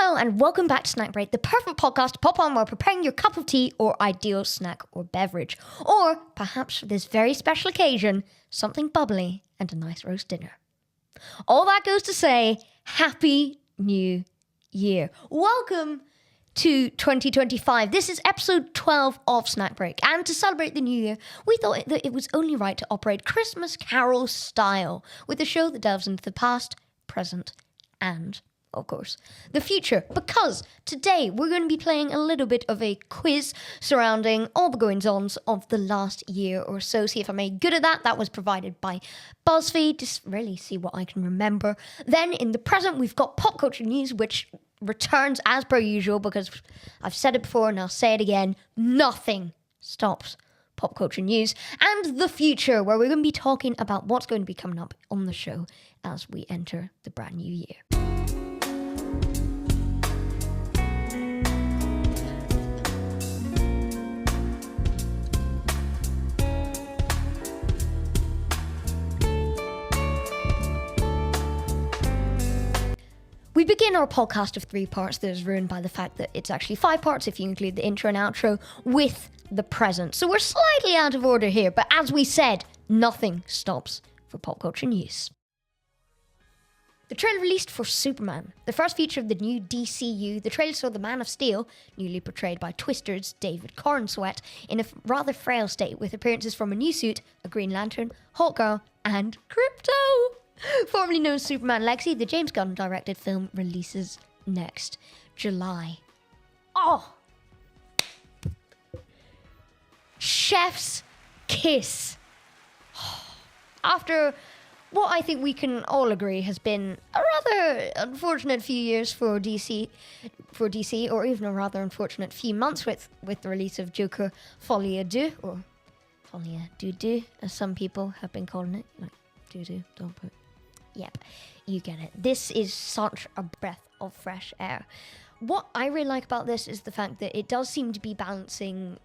Hello and welcome back to Snack Break, the perfect podcast to pop on while preparing your cup of tea or ideal snack or beverage. Or perhaps for this very special occasion, something bubbly and a nice roast dinner. All that goes to say, Happy New Year. Welcome to 2025. This is episode 12 of Snack Break. And to celebrate the new year, we thought that it was only right to operate Christmas Carol style with a show that delves into the past, present, and of course, the future, because today we're going to be playing a little bit of a quiz surrounding all the goings-ons of the last year or so. See if I'm any good at that. That was provided by BuzzFeed. Just really see what I can remember. Then in the present, we've got pop culture news, which returns as per usual, because I've said it before and I'll say it again. Nothing stops pop culture news. And the future, where we're going to be talking about what's going to be coming up on the show as we enter the brand new year. We begin our podcast of 3 parts that is ruined by the fact that it's actually 5 parts if you include the intro and outro with the present. So we're slightly out of order here, but as we said, nothing stops for pop culture news. The trailer released for Superman, the first feature of the new DCU. The trailer saw the Man of Steel, newly portrayed by Twister's David Corenswet, in a rather frail state with appearances from a new suit, a Green Lantern, Hawkgirl, and Crypto. Formerly known as Superman Legacy, the James Gunn directed film releases next July. Oh! Chef's kiss. After what I think we can all agree has been a rather unfortunate few years for DC, or even a rather unfortunate few months with the release of Joker Folie à Deux, or Folie à Deux, as some people have been calling it. Like, doo-doo, don't put... Yep, you get it. This is such a breath of fresh air. What I really like about this is the fact that it does seem to be balancing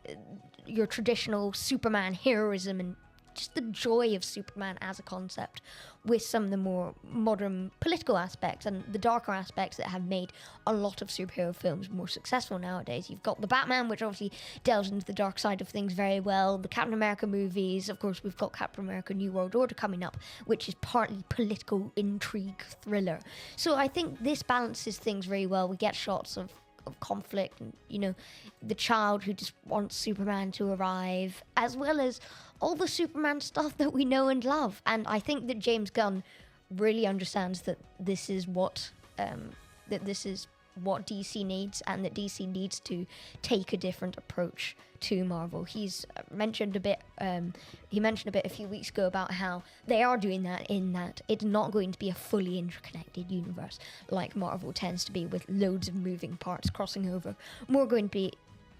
your traditional Superman heroism and just the joy of Superman as a concept with some of the more modern political aspects and the darker aspects that have made a lot of superhero films more successful nowadays. You've got the Batman, which obviously delves into the dark side of things very well. The Captain America movies, of course, we've got Captain America New World Order coming up, which is partly political intrigue thriller. So I think this balances things very well. We get shots of conflict and, you know, the child who just wants Superman to arrive, as well as all the Superman stuff that we know and love. And I think that James Gunn really understands that this is what DC needs, and that DC needs to take a different approach to Marvel. He's mentioned a bit. He mentioned a bit a few weeks ago about how they are doing that. In that it's not going to be a fully interconnected universe like Marvel tends to be, with loads of moving parts crossing over. More going to be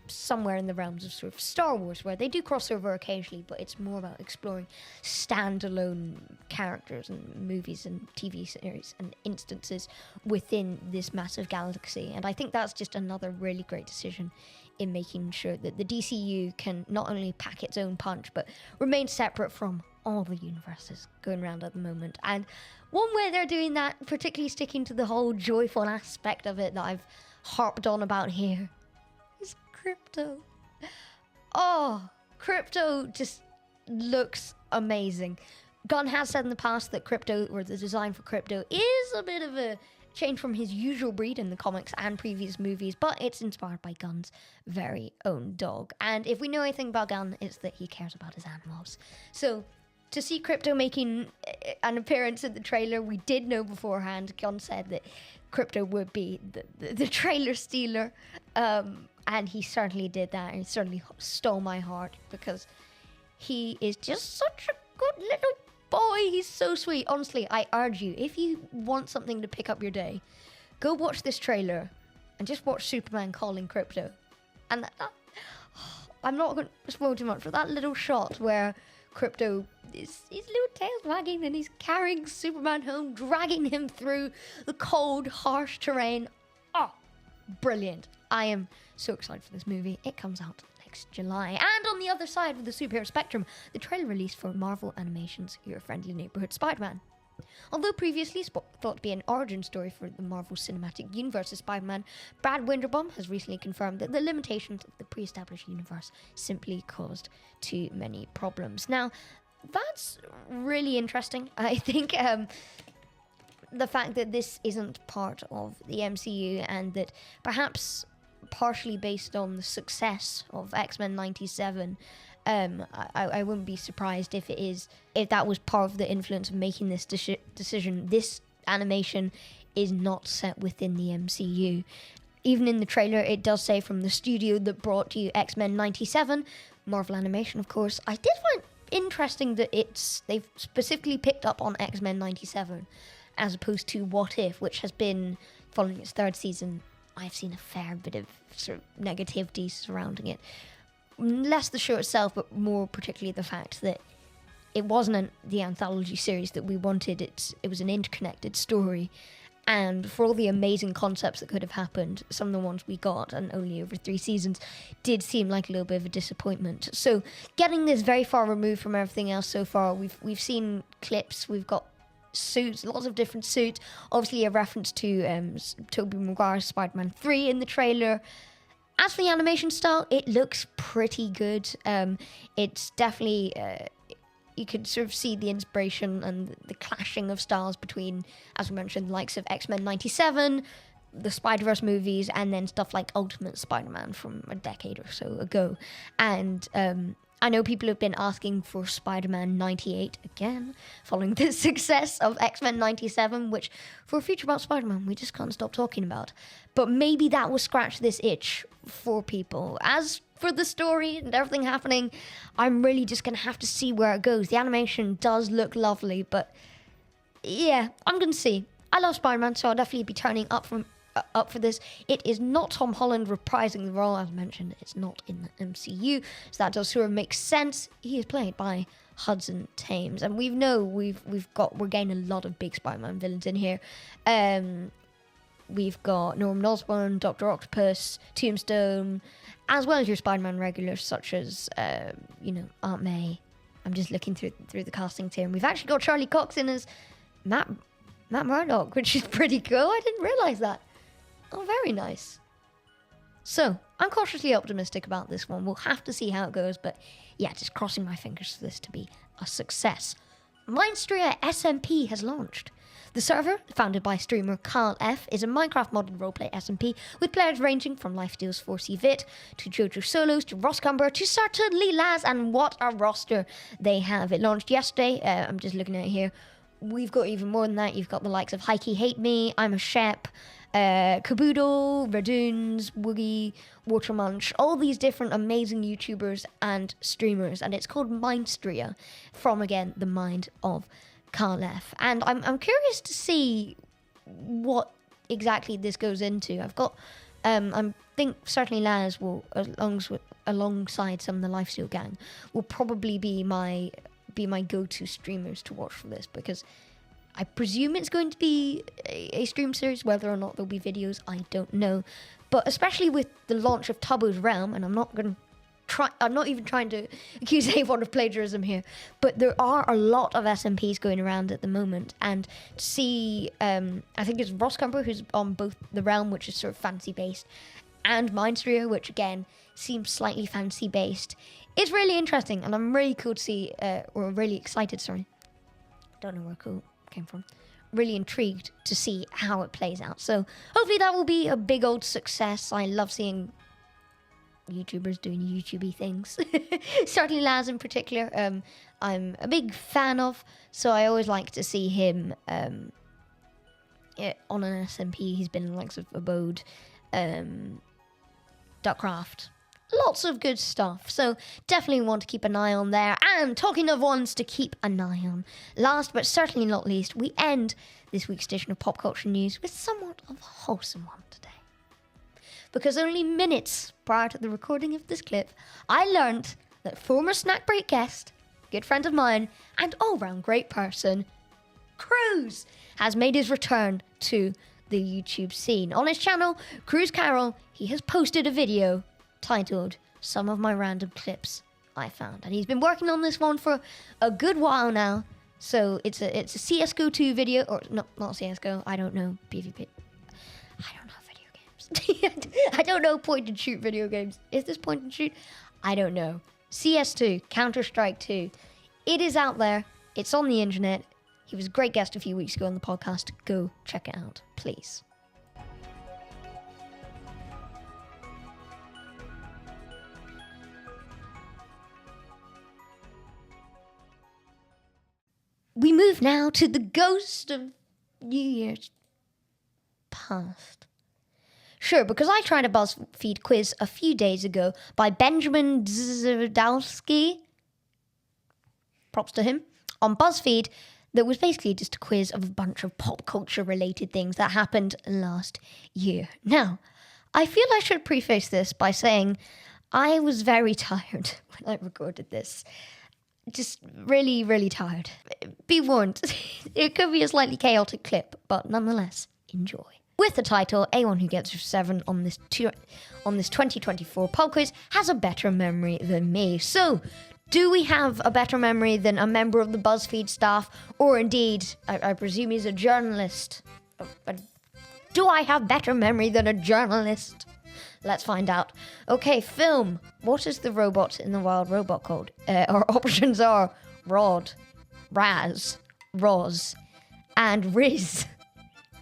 somewhere in the realms of sort of Star Wars, where they do cross over occasionally, but it's more about exploring standalone characters and movies and TV series and instances within this massive galaxy. And I think that's just another really great decision in making sure that the DCU can not only pack its own punch, but remain separate from all the universes going around at the moment. And one way they're doing that, particularly sticking to the whole joyful aspect of it that I've harped on about here, is Crypto. Oh, Crypto just looks amazing. Gunn has said in the past that Crypto, or the design for Crypto, is a bit of a change from his usual breed in the comics and previous movies, but it's inspired by Gunn's very own dog. And if we know anything about Gunn, it's that he cares about his animals. So to see Crypto making an appearance in the trailer, we did know beforehand. Gunn said that Crypto would be the trailer stealer, and he certainly did that, and he certainly stole my heart, because he is just such a good little boy. He's so sweet. Honestly, I urge you, if you want something to pick up your day, go watch this trailer and just watch Superman calling Crypto. And I'm not going to spoil too much, but that little shot where Crypto is his little tail's wagging and he's carrying Superman home, dragging him through the cold, harsh terrain. Oh, brilliant. I am so excited for this movie. It comes out next July. And on the other side of the superhero spectrum, the trailer release for Marvel Animation's Your Friendly Neighborhood Spider-Man. Although previously thought to be an origin story for the Marvel Cinematic Universe's Spider-Man, Brad Winderbaum has recently confirmed that the limitations of the pre-established universe simply caused too many problems. Now, that's really interesting. I think the fact that this isn't part of the MCU and that perhaps partially based on the success of X-Men 97, I wouldn't be surprised if that was part of the influence of making this decision. This animation is not set within the MCU. Even in the trailer, it does say from the studio that brought you X-Men 97, Marvel Animation, of course. I did find interesting that they've specifically picked up on X-Men 97 as opposed to What If, which has been, following its third season, I've seen a fair bit of sort of negativity surrounding it. Less the show itself, but more particularly the fact that it wasn't the anthology series that we wanted. It was an interconnected story. And for all the amazing concepts that could have happened, some of the ones we got, and only over 3 seasons, did seem like a little bit of a disappointment. So getting this very far removed from everything else so far, we've seen clips, we've got suits, lots of different suits. Obviously a reference to Tobey Maguire's Spider-Man 3 in the trailer. As for the animation style, it looks pretty good. It's definitely... you could sort of see the inspiration and the clashing of styles between, as we mentioned, the likes of X-Men 97, the Spider-Verse movies, and then stuff like Ultimate Spider-Man from a decade or so ago. And I know people have been asking for Spider-Man 98 again, following the success of X-Men 97, which, for a feature about Spider-Man, we just can't stop talking about. But maybe that will scratch this itch for people. As for the story and everything happening, I'm really just going to have to see where it goes. The animation does look lovely, but yeah, I'm going to see. I love Spider-Man, so I'll definitely be turning up for this. It is not Tom Holland reprising the role. As mentioned, it's not in the MCU, so that does sort of make sense. He is played by Hudson Thames, and we're getting a lot of big Spider-Man villains in here. We've got Norman Osborn, Dr. Octopus, Tombstone, as well as your Spider-Man regulars such as Aunt May. I'm just looking through the castings here, and we've actually got Charlie Cox in as Matt Murdock, which is pretty cool. I didn't realize that. Oh, very nice. So, I'm cautiously optimistic about this one. We'll have to see how it goes, but yeah, just crossing my fingers for this to be a success. Mindstria SMP has launched. The server, founded by streamer Carl F, is a Minecraft modded roleplay SMP with players ranging from Lifesteal's 4C Vit to Jojo Solos to Ross Cumber to Certainly Laz, and what a roster they have. It launched yesterday. I'm just looking at it here. We've got even more than that. You've got the likes of Heike Hate Me, I'm a Shep, Kaboodle, Radoons, Woogie, Watermunch, all these different amazing YouTubers and streamers, and it's called Mindstria, from, again, the mind of Carl F. And I'm curious to see what exactly this goes into. I've got, I think certainly Laz will, alongside some of the Lifesteal gang, will probably be my go-to streamers to watch for this, because I presume it's going to be a stream series. Whether or not there'll be videos, I don't know. But especially with the launch of Tubbo's Realm, and I'm not even trying to accuse anyone of plagiarism here, but there are a lot of SMPs going around at the moment, and to see, I think it's Ross Cumber who's on both the Realm, which is sort of fancy-based, and Mindstria, which again seems slightly fancy-based. It's really interesting, and I'm really cool to see, or really excited, sorry. Don't know where cool came from. Really intrigued to see how it plays out. So hopefully that will be a big old success. I love seeing YouTubers doing YouTubey things. Certainly Laz in particular, I'm a big fan of, so I always like to see him on an SMP. He's been in the likes of Abode, Duckcraft, lots of good stuff, so definitely want to keep an eye on there. And talking of ones to keep an eye on, last but certainly not least, we end this week's edition of Pop Culture News with somewhat of a wholesome one today. Because only minutes prior to the recording of this clip, I learnt that former Snack Break guest, good friend of mine, and all-round great person, Cruz, has made his return to the YouTube scene. On his channel, Cruz Carroll, he has posted a video titled Some of My Random Clips I Found. And he's been working on this one for a good while now, So it's a CS:GO 2 video, or not CS:GO. I don't know PvP. I don't know video games. I don't know point and shoot video games. Is this point and shoot? I don't know. CS2, Counter-Strike 2. It is out there. It's on the internet. He was a great guest a few weeks ago on the podcast. Go check it out, please. We move now to the ghost of New Year's past. Sure, because I tried a BuzzFeed quiz a few days ago by Benjamin Zdowski. Props to him. On BuzzFeed, that was basically just a quiz of a bunch of pop culture related things that happened last year. Now, I feel I should preface this by saying I was very tired when I recorded this. Just really, really tired. Be warned, it could be a slightly chaotic clip, but nonetheless, enjoy. With the title, anyone who gets 7 on this 2024 pub quiz has a better memory than me. So, do we have a better memory than a member of the BuzzFeed staff, or indeed, I presume he's a journalist? Do I have better memory than a journalist? Let's find out. Okay, film. What is the robot in the Wild Robot called? Our options are Rod, Raz, Roz, and Riz.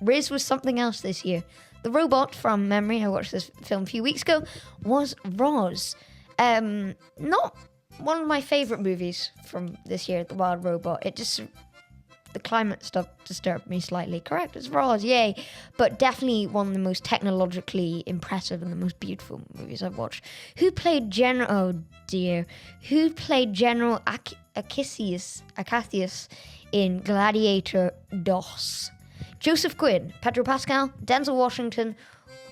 Riz was something else this year. The robot, from memory, I watched this film a few weeks ago, was Roz. Not one of my favourite movies from this year, The Wild Robot. The climate stuff disturbed me slightly. Correct, it's Roz, yay. But definitely one of the most technologically impressive and the most beautiful movies I've watched. Who played General Acacius in Gladiator DOS? Joseph Quinn, Pedro Pascal, Denzel Washington,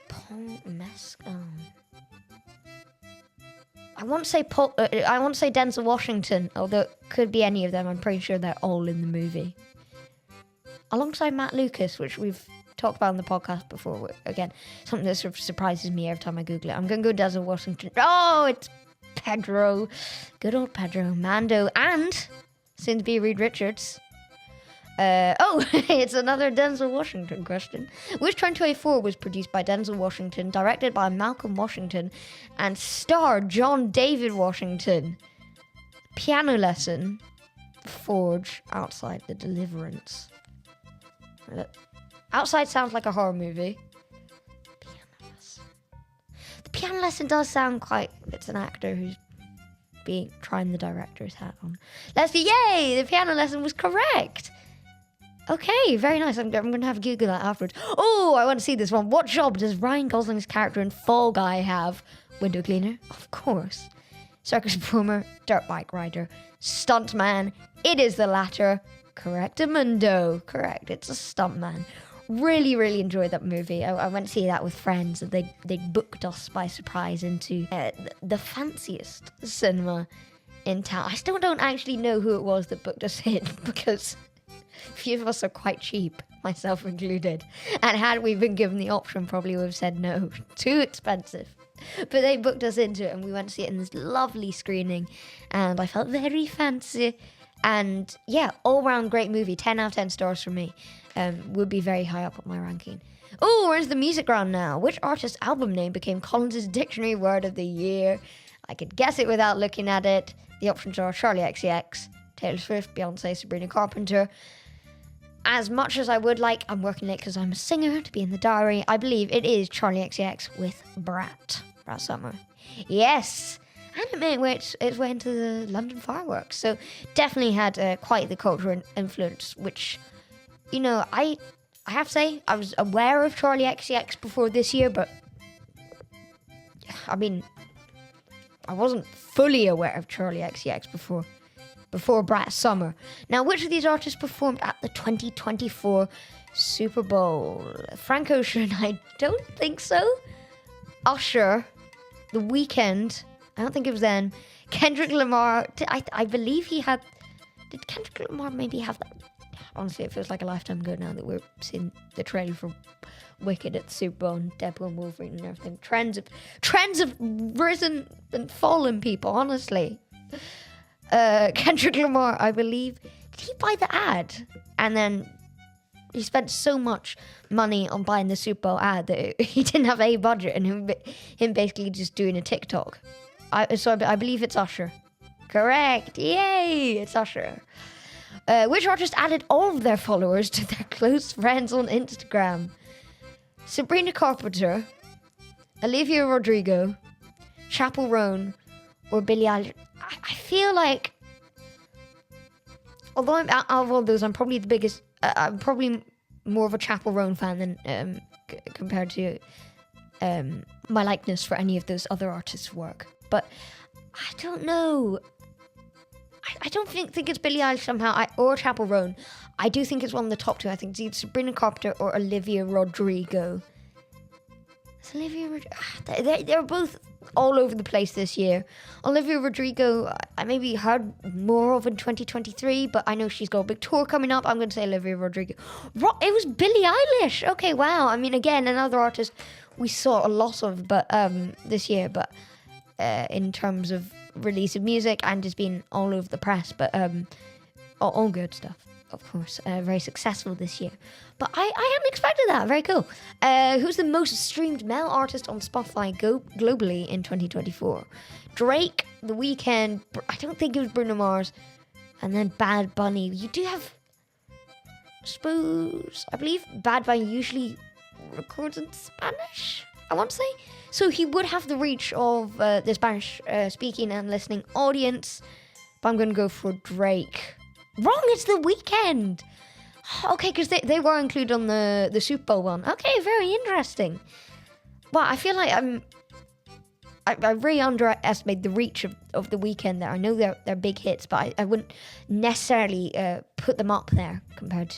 Paul Mescal. I want to say Denzel Washington, although it could be any of them. I'm pretty sure they're all in the movie. Alongside Matt Lucas, which we've talked about in the podcast before. Again, something that sort of surprises me every time I Google it. I'm going to go Denzel Washington. Oh, it's Pedro. Good old Pedro. Mando and soon to be Reed Richards. It's another Denzel Washington question. Which 2024 was produced by Denzel Washington, directed by Malcolm Washington, and starred John David Washington? Piano Lesson, Forge, Outside the Deliverance. Outside sounds like a horror movie. Piano Lesson. The Piano Lesson does sound quite... It's an actor who's trying the director's hat on. Let's see. Yay! The Piano Lesson was correct. Okay, very nice. I'm going to have to Google that afterwards. Oh, I want to see this one. What job does Ryan Gosling's character in Fall Guy have? Window cleaner? Of course. Circus performer? Dirt bike rider? Stuntman? It is the latter. Correctamundo. Correct, it's a stuntman. Really, really enjoyed that movie. I went to see that with friends. And they booked us by surprise into the fanciest cinema in town. I still don't actually know who it was that booked us in because... few of us are quite cheap, myself included. And had we been given the option, probably would have said no, too expensive. But they booked us into it and we went to see it in this lovely screening. And I felt very fancy. And yeah, all round great movie. 10 out of 10 stars for me. Would be very high up on my ranking. Oh, where's the music round now? Which artist's album name became Collins' dictionary word of the year? I could guess it without looking at it. The options are Charli XCX, Taylor Swift, Beyonce, Sabrina Carpenter. As much as I would like, I'm working late because I'm a singer, to be in the diary. I believe it is Charli XCX with Brat Summer. Yes! And it made its way into the London fireworks. So definitely had quite the cultural influence, which, you know, I have to say, I was aware of Charli XCX before this year, but, I mean, I wasn't fully aware of Charli XCX before Brat Summer. Now, which of these artists performed at the 2024 Super Bowl? Frank Ocean, I don't think so. Usher, The Weeknd, I don't think it was then. Kendrick Lamar, I believe he had... Did Kendrick Lamar maybe have that? Honestly, it feels like a lifetime ago now that we're seeing the trailer for Wicked at the Super Bowl and Deadpool and Wolverine and everything. Trends have risen and fallen, people, honestly. Kendrick Lamar, I believe. Did did he buy the ad? And then he spent so much money on buying the Super Bowl ad that he didn't have a budget, and him basically just doing a TikTok. I believe it's Usher. Correct. Yay! It's Usher. Which artist added all of their followers to their close friends on Instagram? Sabrina Carpenter, Olivia Rodrigo, Chappell Roan, or Billie Eilish? I feel like, although I'm out of all those, I'm probably the biggest. I'm probably more of a Chappell Roan fan than compared to my likeness for any of those other artists' work. But I don't know. I don't think it's Billie Eilish somehow, or Chappell Roan. I do think it's one of the top two. I think it's either Sabrina Carpenter or Olivia Rodrigo. It's Olivia Rodrigo. They're both all over the place this year. Olivia Rodrigo, I maybe heard more of in 2023, but I know she's got a big tour coming up. I'm going to say Olivia Rodrigo. It was Billie Eilish. Okay, wow. I mean, again, another artist we saw a lot of this year, but in terms of release of music and just being all over the press, but all good stuff, of course. Very successful this year, but I hadn't expected that. Very cool. Who's the most streamed male artist on Spotify globally in 2024? Drake, The Weeknd, I don't think it was Bruno Mars, and then Bad Bunny. You do have, I believe Bad Bunny usually records in Spanish, I want to say. So he would have the reach of the Spanish speaking and listening audience. But I'm going to go for Drake. Wrong, it's The Weeknd. Okay, because they were included on the Super Bowl one. Okay, very interesting. Well, I feel like I really underestimate the reach of The Weeknd there. I know they're big hits, but I wouldn't necessarily put them up there compared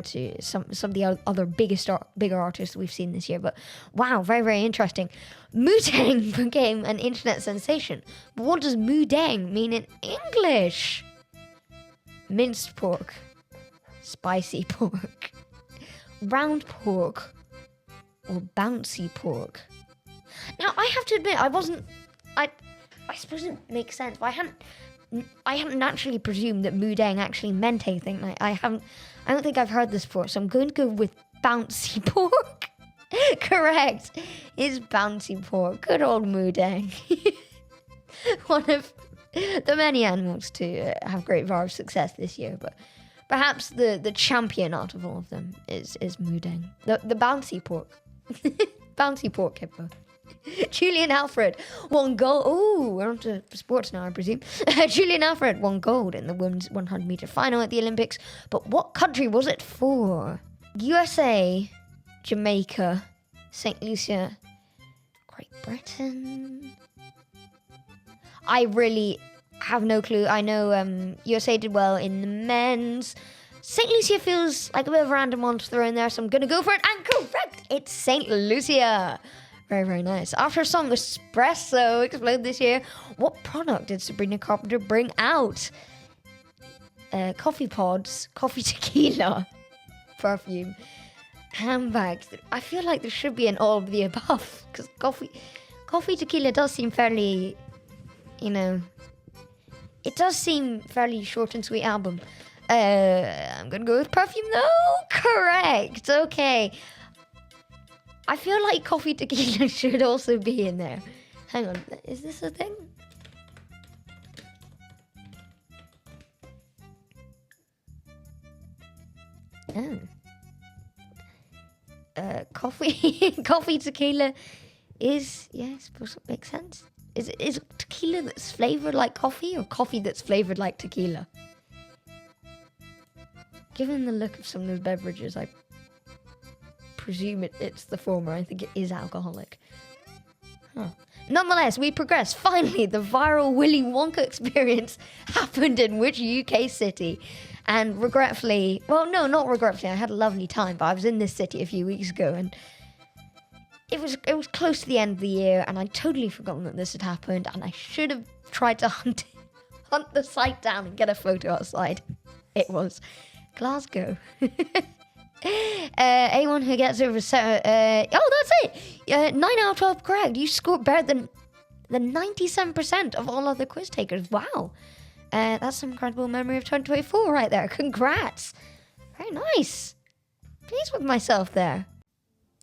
to some of the other bigger artists we've seen this year. But wow, very, very interesting. Mudang became an internet sensation. But what does mudang mean in English? Minced pork, spicy pork, round pork, or bouncy pork. Now, I have to admit, I suppose it makes sense, but I hadn't naturally presumed that mudang actually meant anything. Like, I don't think I've heard this before, so I'm going to go with bouncy pork. Correct. It's bouncy pork. Good old mudang. One of the many animals to have great viral success this year, but perhaps the champion out of all of them is mudang. The bouncy pork. Bouncy pork hippo. Julian Alfred won gold. Oh, we're on to sports now, I presume. Julian Alfred won gold in the women's 100-meter final at the Olympics. But what country was it for? USA, Jamaica, St. Lucia, Great Britain. I really have no clue. I know USA did well in the men's. St. Lucia feels like a bit of a random one to throw in there, so I'm going to go for it. And correct, it's St. Lucia. Very, very nice. After a song Espresso exploded this year, what product did Sabrina Carpenter bring out? Coffee pods, coffee tequila, perfume, handbags. I feel like there should be an all of the above, because coffee tequila does seem fairly, it does seem fairly short and sweet album. I'm going to go with perfume though. Correct. Okay. I feel like coffee tequila should also be in there. Hang on, is this a thing? Oh. Coffee tequila is, I suppose it makes sense. Is it tequila that's flavored like coffee, or coffee that's flavored like tequila? Given the look of some of those beverages, I presume it's the former. I think it is alcoholic. Huh. Nonetheless, we progress. Finally, the viral Willy Wonka experience happened in which UK city? And regretfully, well, no, not regretfully, I had a lovely time, but I was in this city a few weeks ago, and it was close to the end of the year, and I'd totally forgotten that this had happened, and I should have tried to hunt the site down and get a photo outside. It was Glasgow. Anyone who gets over that's it. 9 out of 12 correct. You scored better than 97% of all other quiz takers. Wow. That's some incredible memory of 2024 right there. Congrats. Very nice. Pleased with myself there.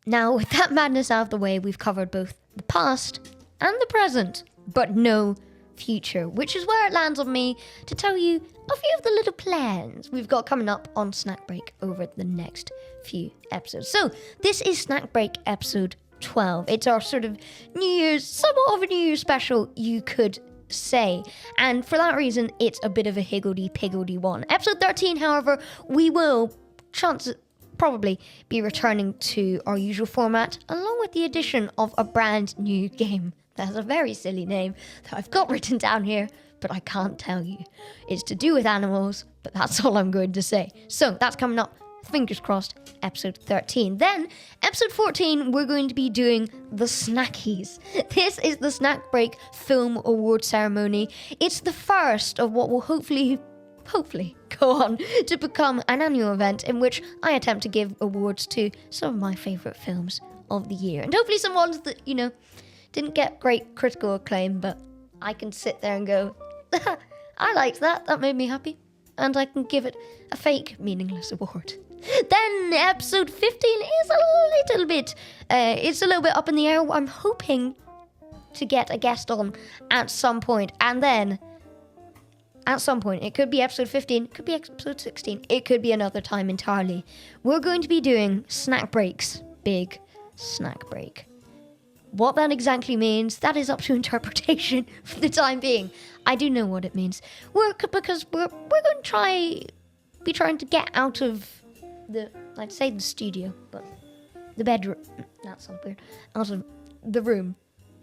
Now, with that madness out of the way, we've covered both the past and the present, but no future, which is where it lands on me to tell you a few of the little plans we've got coming up on Snack Break over the next few episodes. So, this is Snack Break episode 12. It's our sort of New Year's, somewhat of a New Year's special, you could say. And for that reason, it's a bit of a higgledy-piggledy one. Episode 13, however, we will, probably be returning to our usual format, along with the addition of a brand new game. That has a very silly name that I've got written down here, but I can't tell you. It's to do with animals, but that's all I'm going to say. So that's coming up, fingers crossed, episode 13. Then, episode 14, we're going to be doing the Snackies. This is the Snack Break Film Award Ceremony. It's the first of what will hopefully go on to become an annual event in which I attempt to give awards to some of my favourite films of the year. And hopefully some ones that, didn't get great critical acclaim, but I can sit there and go, I liked that, that made me happy. And I can give it a fake, meaningless award. Then episode 15 is a little bit up in the air. I'm hoping to get a guest on at some point. And then, at some point, it could be episode 15, it could be episode 16, it could be another time entirely. We're going to be doing Snack Breaks, big snack break. What that exactly means, that is up to interpretation for the time being. I do know what it means. Because we're going to be trying to get out of I'd say the studio, but the bedroom, that sounds weird, out of the room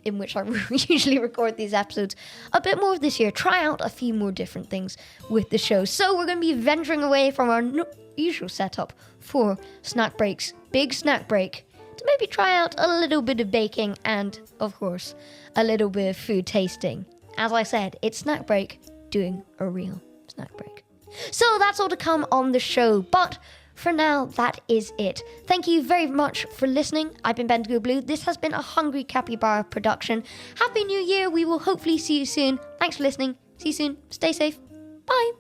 in which I usually record these episodes a bit more this year. Try out a few more different things with the show. So we're going to be venturing away from our usual setup for Snack Break's big snack break to maybe try out a little bit of baking and, of course, a little bit of food tasting. As I said, it's Snack Break doing a real snack break. So that's all to come on the show, but for now, that is it. Thank you very much for listening. I've been Bendigo Blue. This has been a Hungry Capybara production. Happy New Year. We will hopefully see you soon. Thanks for listening. See you soon. Stay safe. Bye.